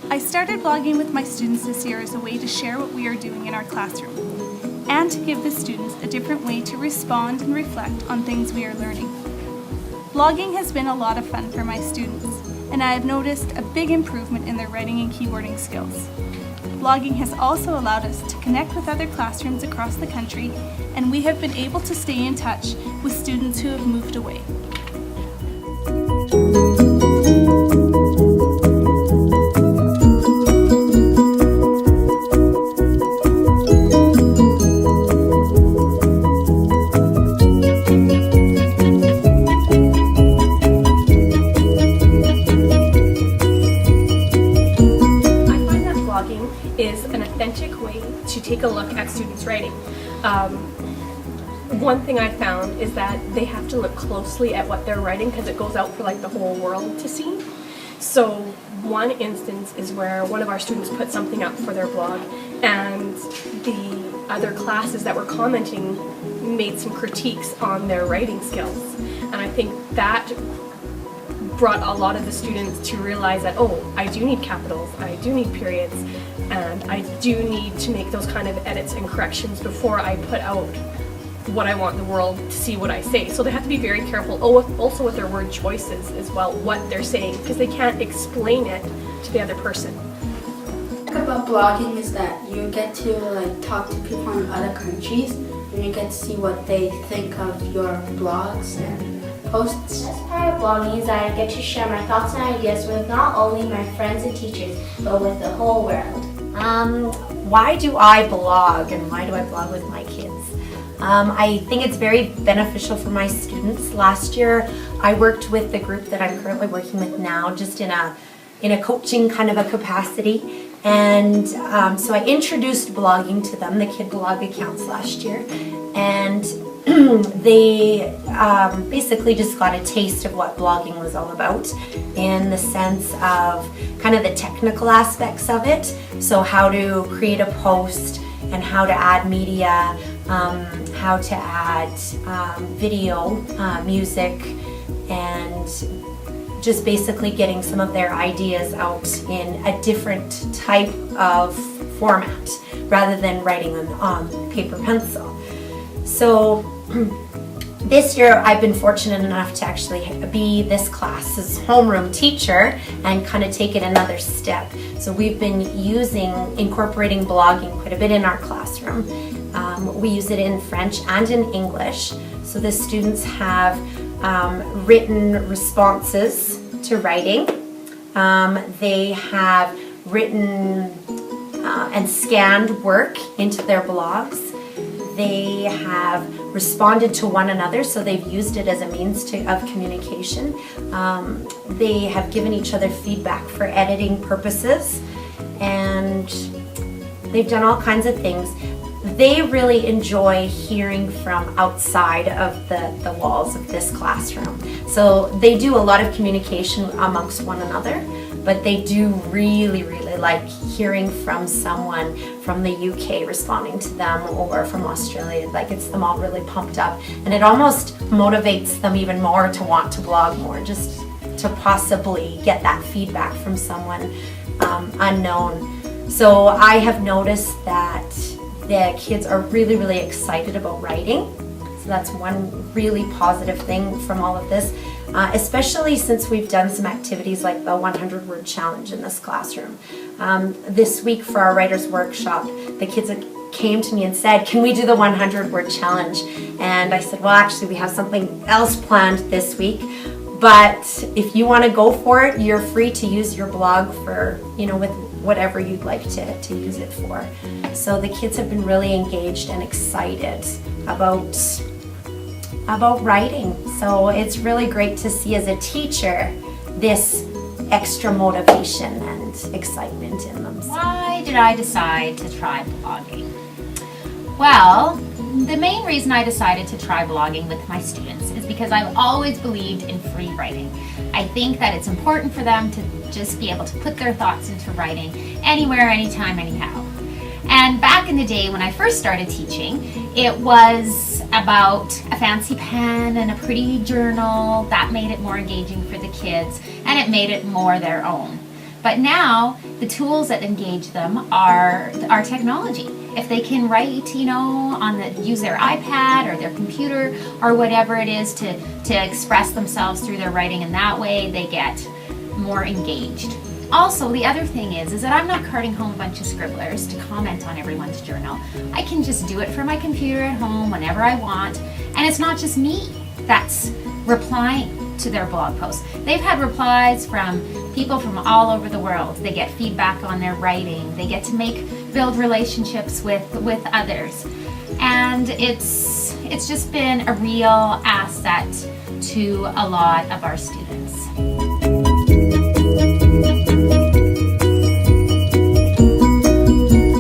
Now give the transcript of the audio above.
I started blogging with my students this year as a way to share what we are doing in our classroom and to give the students a different way to respond and reflect on things we are learning. Blogging has been a lot of fun for my students, and I have noticed a big improvement in their writing and keyboarding skills. Blogging has also allowed us to connect with other classrooms across the country, and we have been able to stay in touch with students who have moved away. Is an authentic way to take a look at students' writing. One thing I found is that they have to look closely at what they're writing because it goes out for like the whole world to see. So one instance is where one of our students put something up for their blog and the other classes that were commenting made some critiques on their writing skills. And I think that brought a lot of the students to realize that, oh, I do need capitals, I do need periods, and I do need to make those kind of edits and corrections before I put out what I want the world to see what I say. So they have to be very careful, also with their word choices as well, what they're saying, because they can't explain it to the other person. What I like about blogging is that you get to talk to people in other countries, and you get to see what they think of your blogs and posts. The best part of blogging is that I get to share my thoughts and ideas with not only my friends and teachers, but with the whole world. Why do I blog, and why do I blog with my kids? I think it's very beneficial for my students. Last year I worked with the group that I'm currently working with now, just in a coaching kind of a capacity, and so I introduced blogging to them, the Kid Blog accounts last year, and they basically just got a taste of what blogging was all about in the sense of kind of the technical aspects of it. So how to create a post and how to add media, how to add video, music, and just basically getting some of their ideas out in a different type of format rather than writing on paper pencil. So this year I've been fortunate enough to actually be this class's homeroom teacher and kind of take it another step. So we've been incorporating blogging quite a bit in our classroom. We use it in French and in English. So the students have written responses to writing. They have written and scanned work into their blogs. They have responded to one another, so they've used it as a means of communication. They have given each other feedback for editing purposes, and they've done all kinds of things. They really enjoy hearing from outside of the walls of this classroom. So they do a lot of communication amongst one another, but they do really like hearing from someone from the UK responding to them, or from Australia. Like, it's them all really pumped up, and it almost motivates them even more to want to blog more, just to possibly get that feedback from someone unknown. So I have noticed that the kids are really excited about writing. So that's one really positive thing from all of this. Especially since we've done some activities like the 100-word challenge in this classroom. This week for our writer's workshop, the kids came to me and said, can we do the 100-word challenge? And I said, well, actually we have something else planned this week, but if you want to go for it, you're free to use your blog for, with whatever you'd like to use it for. So the kids have been really engaged and excited about writing. So it's really great to see as a teacher this extra motivation and excitement in them. Why did I decide to try blogging? Well, the main reason I decided to try blogging with my students is because I've always believed in free writing. I think that it's important for them to just be able to put their thoughts into writing anywhere, anytime, anyhow. And back in the day when I first started teaching, it was about a fancy pen and a pretty journal that made it more engaging for the kids, and it made it more their own. But now the tools that engage them are technology. If they can write, use their iPad or their computer or whatever it is to express themselves through their writing in that way, they get more engaged. Also, the other thing is that I'm not carting home a bunch of scribblers to comment on everyone's journal. I can just do it from my computer at home whenever I want, and it's not just me that's replying to their blog posts. They've had replies from people from all over the world. They get feedback on their writing. They get to build relationships with others. And it's just been a real asset to a lot of our students.